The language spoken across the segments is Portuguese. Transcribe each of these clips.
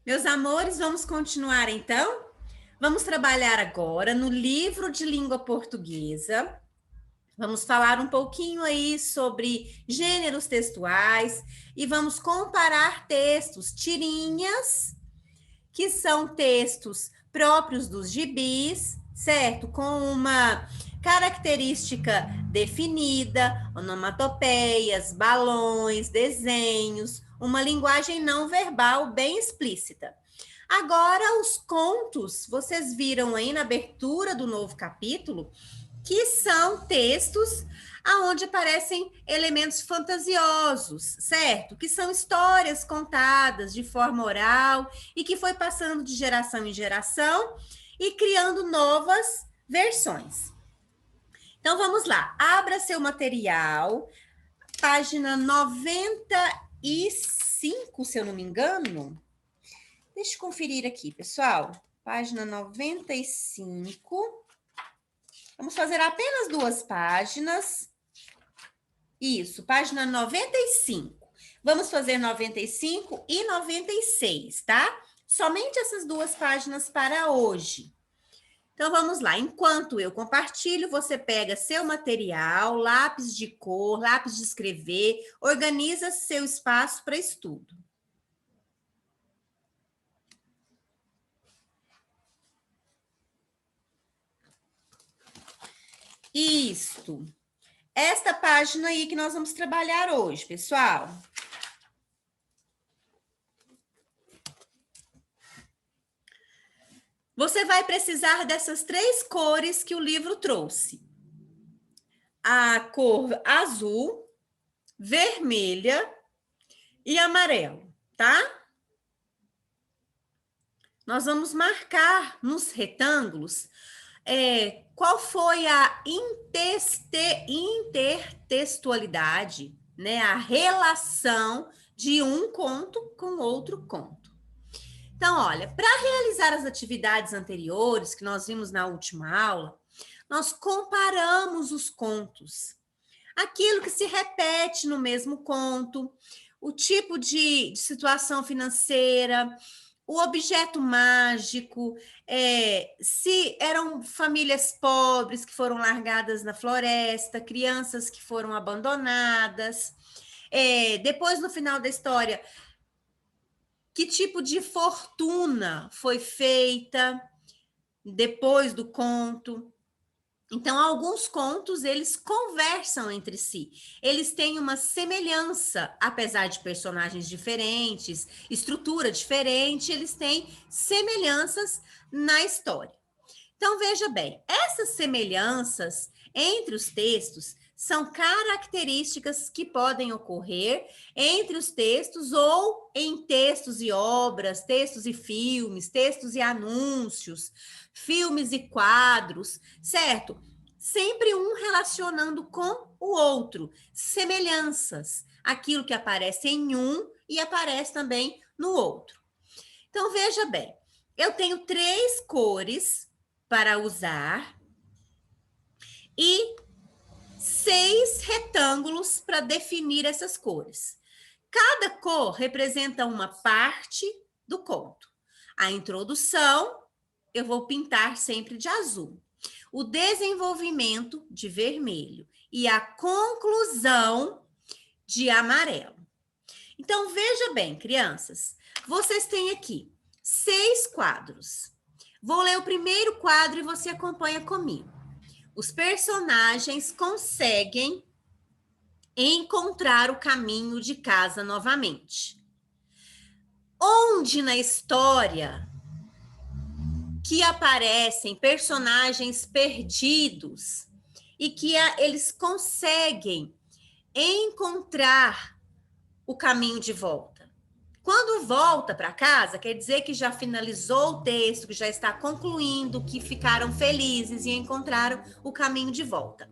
Meus amores, vamos continuar então? Vamos trabalhar agora no livro de língua portuguesa. Vamos falar um pouquinho aí sobre gêneros textuais e vamos comparar textos, tirinhas, que são textos próprios dos gibis, certo? Com uma característica definida, onomatopeias, balões, desenhos, uma linguagem não verbal bem explícita. Agora, os contos, vocês viram aí na abertura do novo capítulo, que são textos aonde aparecem elementos fantasiosos, certo? Que são histórias contadas de forma oral e que foi passando de geração em geração e criando novas versões. Então vamos lá, abra seu material, página 95, se eu não me engano. Deixa eu conferir aqui, pessoal. Página 95. Vamos fazer apenas 2 páginas. Isso, página 95. Vamos fazer 95 e 96, tá? Somente essas 2 páginas para hoje. Então, vamos lá. Enquanto eu compartilho, você pega seu material, lápis de cor, lápis de escrever, organiza seu espaço para estudo. Isto. Esta página aí que nós vamos trabalhar hoje, pessoal. Você vai precisar dessas 3 cores que o livro trouxe. A cor azul, vermelha e amarelo, tá? Nós vamos marcar nos retângulos qual foi a intertextualidade, né? A relação de um conto com outro conto. Então, olha, para realizar as atividades anteriores que nós vimos na última aula, nós comparamos os contos. Aquilo que se repete no mesmo conto, o tipo de situação financeira, o objeto mágico, se eram famílias pobres que foram largadas na floresta, crianças que foram abandonadas. Depois, no final da história, que tipo de fortuna foi feita depois do conto. Então, alguns contos, eles conversam entre si. Eles têm uma semelhança, apesar de personagens diferentes, estrutura diferente, eles têm semelhanças na história. Então, veja bem, essas semelhanças entre os textos são características que podem ocorrer entre os textos ou em textos e obras, textos e filmes, textos e anúncios, filmes e quadros, certo? Sempre um relacionando com o outro, semelhanças, aquilo que aparece em um e aparece também no outro. Então, veja bem, eu tenho 3 cores para usar e 6 retângulos para definir essas cores. Cada cor representa uma parte do conto. A introdução, eu vou pintar sempre de azul. O desenvolvimento, de vermelho. E a conclusão, de amarelo. Então, veja bem, crianças. Vocês têm aqui 6 quadros. Vou ler o primeiro quadro e você acompanha comigo. Os personagens conseguem encontrar o caminho de casa novamente. Onde na história que aparecem personagens perdidos e que eles conseguem encontrar o caminho de volta. Quando volta para casa, quer dizer que já finalizou o texto, que já está concluindo, que ficaram felizes e encontraram o caminho de volta.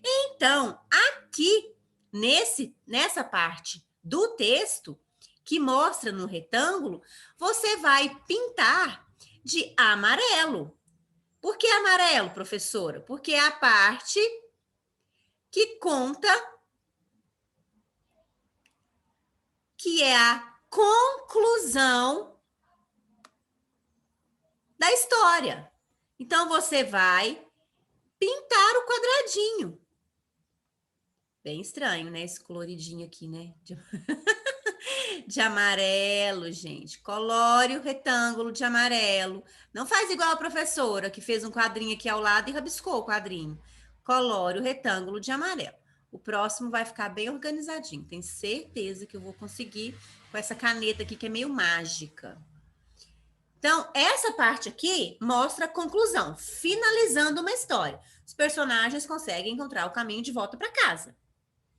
Então, aqui, nessa parte do texto, que mostra no retângulo, você vai pintar de amarelo. Por que amarelo, professora? Porque é a parte que conta, que é a conclusão da história. Então, você vai pintar o quadradinho. Bem estranho, né? Esse coloridinho aqui, né? De amarelo, gente. Colore o retângulo de amarelo. Não faz igual a professora, que fez um quadrinho aqui ao lado e rabiscou o quadrinho. Colore o retângulo de amarelo. O próximo vai ficar bem organizadinho. Tenho certeza que eu vou conseguir com essa caneta aqui, que é meio mágica. Então, essa parte aqui mostra a conclusão, finalizando uma história. Os personagens conseguem encontrar o caminho de volta para casa.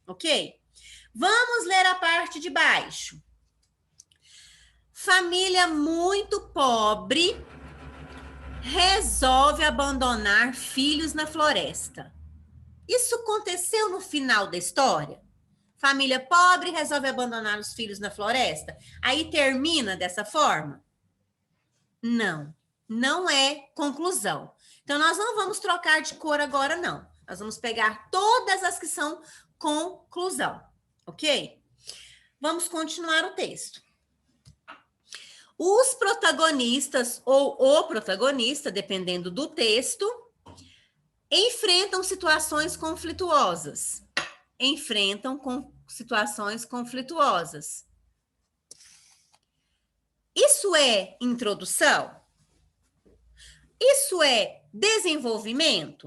Ok? Vamos ler a parte de baixo. Família muito pobre resolve abandonar filhos na floresta. Isso aconteceu no final da história? Família pobre resolve abandonar os filhos na floresta. Aí termina dessa forma? Não, não é conclusão. Então, nós não vamos trocar de cor agora, não. Nós vamos pegar todas as que são conclusão, ok? Vamos continuar o texto. Os protagonistas ou o protagonista, dependendo do texto, enfrentam situações conflituosas. Situações conflituosas. Isso é introdução? Isso é desenvolvimento?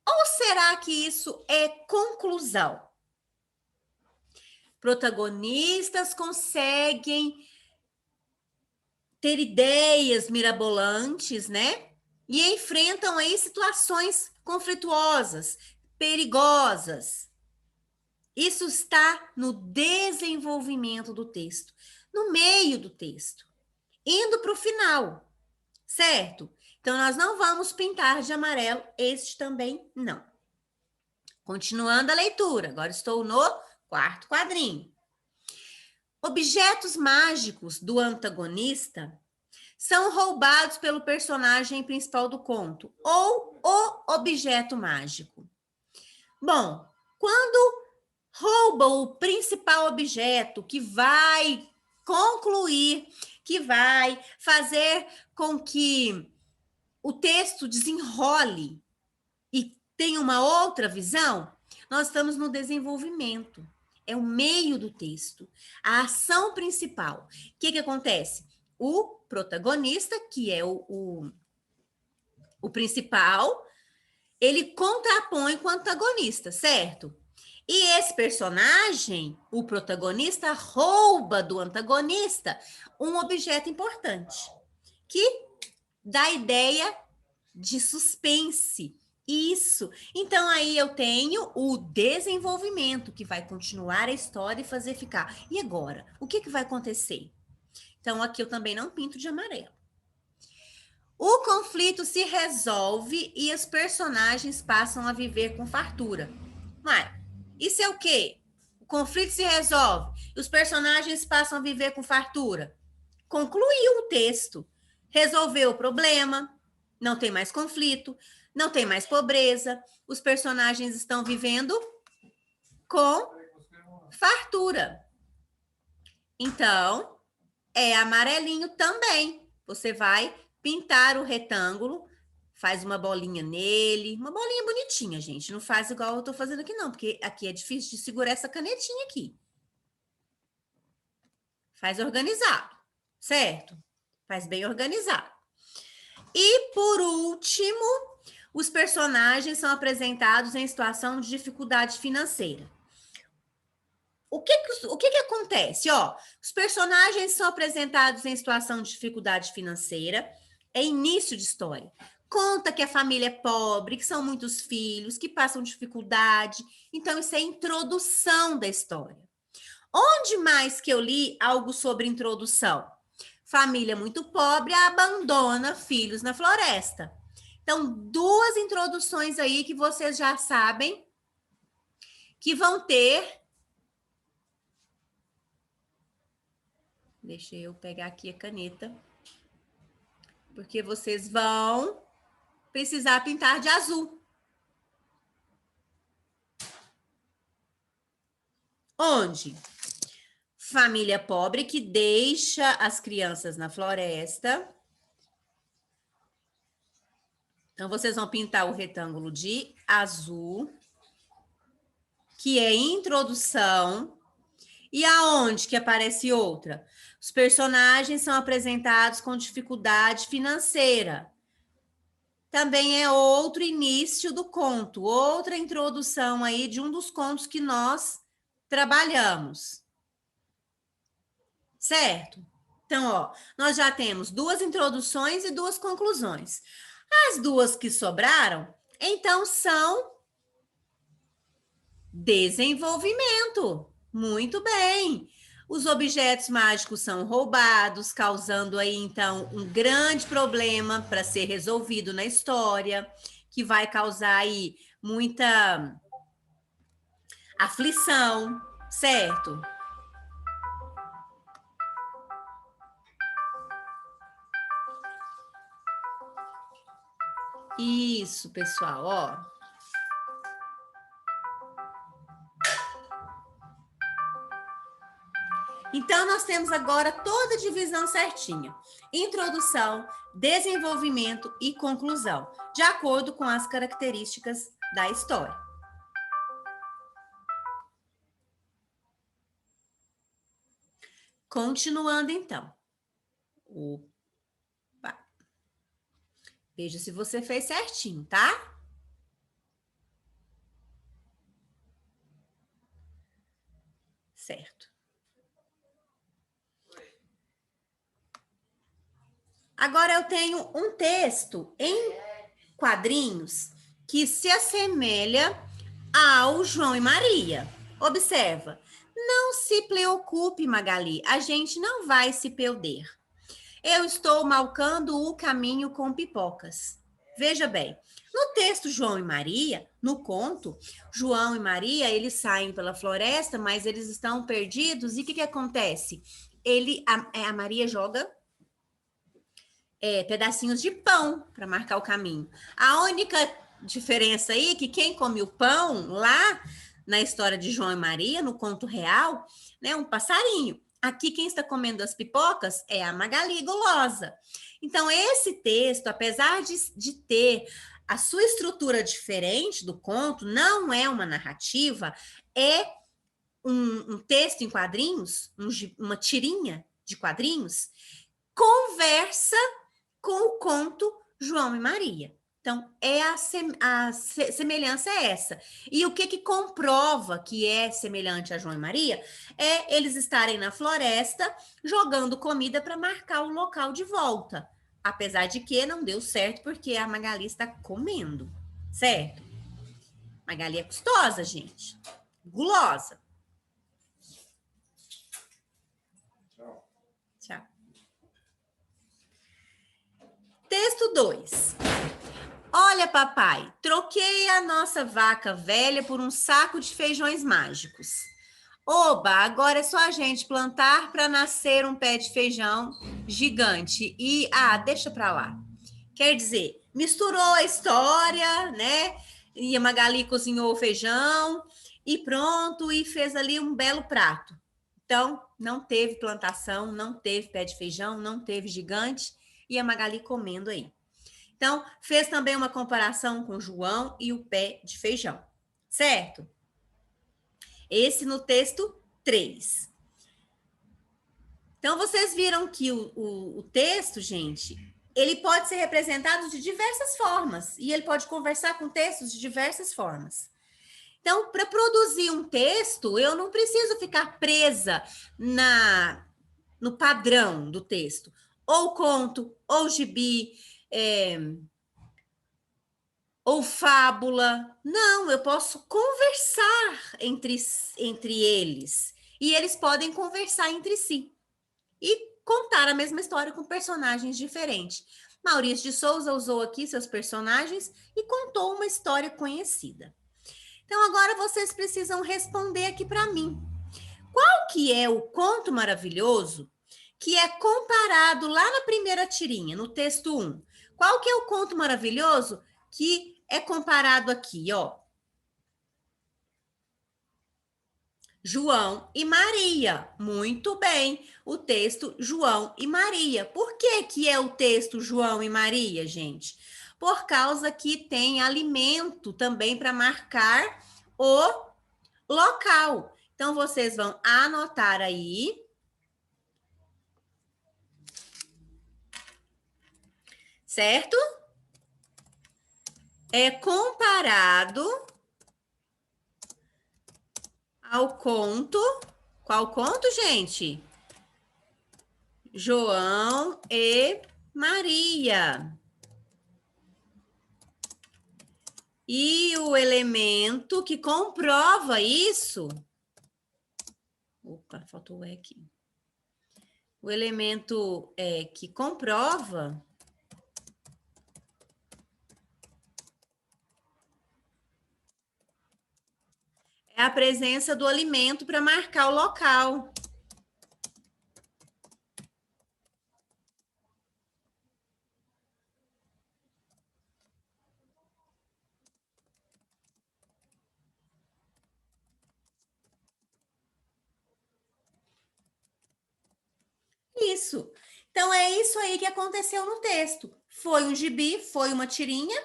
Ou será que isso é conclusão? Protagonistas conseguem ter ideias mirabolantes, né? E enfrentam aí situações conflituosas, perigosas. Isso está no desenvolvimento do texto, no meio do texto, indo para o final, certo? Então, nós não vamos pintar de amarelo, este também não. Continuando a leitura, agora estou no quarto quadrinho. Objetos mágicos do antagonista são roubados pelo personagem principal do conto, ou o objeto mágico. Bom, quando rouba o principal objeto que vai concluir, que vai fazer com que o texto desenrole e tenha uma outra visão, nós estamos no desenvolvimento. É o meio do texto, a ação principal. O que acontece? O protagonista, que é o principal, ele contrapõe com o antagonista, certo? E esse personagem, o protagonista, rouba do antagonista um objeto importante, que dá ideia de suspense. Isso. Então, aí eu tenho o desenvolvimento, que vai continuar a história e fazer ficar. E agora? O que vai acontecer? Então, aqui eu também não pinto de amarelo. O conflito se resolve e os personagens passam a viver com fartura. Mas isso é o quê? O conflito se resolve e os personagens passam a viver com fartura. Concluiu o texto. Resolveu o problema, não tem mais conflito, não tem mais pobreza, os personagens estão vivendo com fartura. Então, é amarelinho também. Você vai pintar o retângulo, faz uma bolinha nele, uma bolinha bonitinha, gente. Não faz igual eu tô fazendo aqui, não, porque aqui é difícil de segurar essa canetinha aqui. Faz organizado, certo? Faz bem organizado. E, por último, os personagens são apresentados em situação de dificuldade financeira. O que acontece? Ó, os personagens são apresentados em situação de dificuldade financeira, é início de história. Conta que a família é pobre, que são muitos filhos, que passam dificuldade. Então, isso é introdução da história. Onde mais que eu li algo sobre introdução? Família muito pobre abandona filhos na floresta. Então, duas introduções aí que vocês já sabem que vão ter. Deixa eu pegar aqui a caneta. Porque vocês vão precisar pintar de azul. Onde? Família pobre que deixa as crianças na floresta. Então, vocês vão pintar o retângulo de azul, que é introdução. E aonde que aparece outra? Os personagens são apresentados com dificuldade financeira. Também é outro início do conto, outra introdução aí de um dos contos que nós trabalhamos. Certo? Então, ó, nós já temos 2 introduções e 2 conclusões. As 2 que sobraram, então, são desenvolvimento. Muito bem. Os objetos mágicos são roubados, causando aí, então, um grande problema para ser resolvido na história, que vai causar aí muita aflição, certo? Isso, pessoal, ó. Então, nós temos agora toda a divisão certinha. Introdução, desenvolvimento e conclusão, de acordo com as características da história. Continuando, então. Opa. Veja se você fez certinho, tá? Certo. Agora eu tenho um texto em quadrinhos que se assemelha ao João e Maria. Observa. Não se preocupe, Magali, a gente não vai se perder. Eu estou marcando o caminho com pipocas. Veja bem, no texto João e Maria, no conto, João e Maria, eles saem pela floresta, mas eles estão perdidos. E o que acontece? A Maria joga pedacinhos de pão para marcar o caminho. A única diferença aí é que quem come o pão lá na história de João e Maria, no conto real, né, um passarinho. Aqui quem está comendo as pipocas é a Magali gulosa. Então, esse texto, apesar de ter a sua estrutura diferente do conto, não é uma narrativa, é um texto em quadrinhos, uma tirinha de quadrinhos, conversa com o conto João e Maria. Então, a semelhança é essa. E o que comprova que é semelhante a João e Maria é eles estarem na floresta jogando comida para marcar o local de volta. Apesar de que não deu certo porque a Magali está comendo, certo? Magali é custosa, gente. Gulosa. Tchau. Texto 2. Olha, papai, troquei a nossa vaca velha por um saco de feijões mágicos. Oba, agora é só a gente plantar para nascer um pé de feijão gigante. E, deixa para lá. Quer dizer, misturou a história, né? E a Magali cozinhou o feijão e pronto, e fez ali um belo prato. Então, não teve plantação, não teve pé de feijão, não teve gigante, e a Magali comendo aí. Então, fez também uma comparação com João e o pé de feijão, certo? Esse no texto 3. Então, vocês viram que o texto, gente, ele pode ser representado de diversas formas, e ele pode conversar com textos de diversas formas. Então, para produzir um texto, eu não preciso ficar presa no padrão do texto. Ou conto, ou gibi, ou fábula. Não, eu posso conversar entre eles. E eles podem conversar entre si. E contar a mesma história com personagens diferentes. Maurício de Souza usou aqui seus personagens e contou uma história conhecida. Então, agora vocês precisam responder aqui para mim. Qual que é o conto maravilhoso que é comparado lá na primeira tirinha, no texto 1? Qual que é o conto maravilhoso que é comparado aqui, ó? João e Maria. Muito bem. O texto João e Maria. Por que que é o texto João e Maria, gente? por causa que tem alimento também para marcar o local. Então, vocês vão anotar aí. Certo? É comparado ao conto. Qual conto, gente? João e Maria. E o elemento que comprova isso... Opa, faltou o E aqui. O elemento que comprova é a presença do alimento para marcar o local. Isso. Então, é isso aí que aconteceu no texto. Foi um gibi, foi uma tirinha,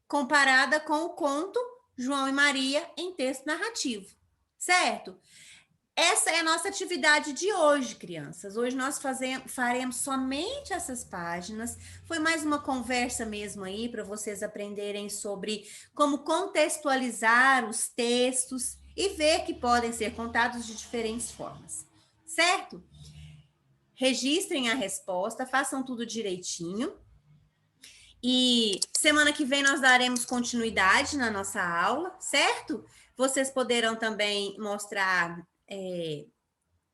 comparada com o conto João e Maria em texto narrativo. Certo? Essa é a nossa atividade de hoje, crianças. Hoje nós faremos somente essas páginas. Foi mais uma conversa mesmo aí para vocês aprenderem sobre como contextualizar os textos e ver que podem ser contados de diferentes formas. Certo? Registrem a resposta, façam tudo direitinho. E semana que vem nós daremos continuidade na nossa aula, certo? Vocês poderão também mostrar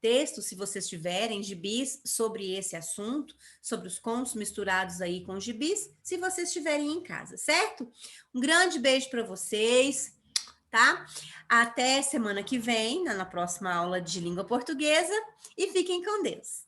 textos, se vocês tiverem, gibis sobre esse assunto, sobre os contos misturados aí com gibis, se vocês estiverem em casa, certo? Um grande beijo para vocês, tá? Até semana que vem, na próxima aula de língua portuguesa, e fiquem com Deus.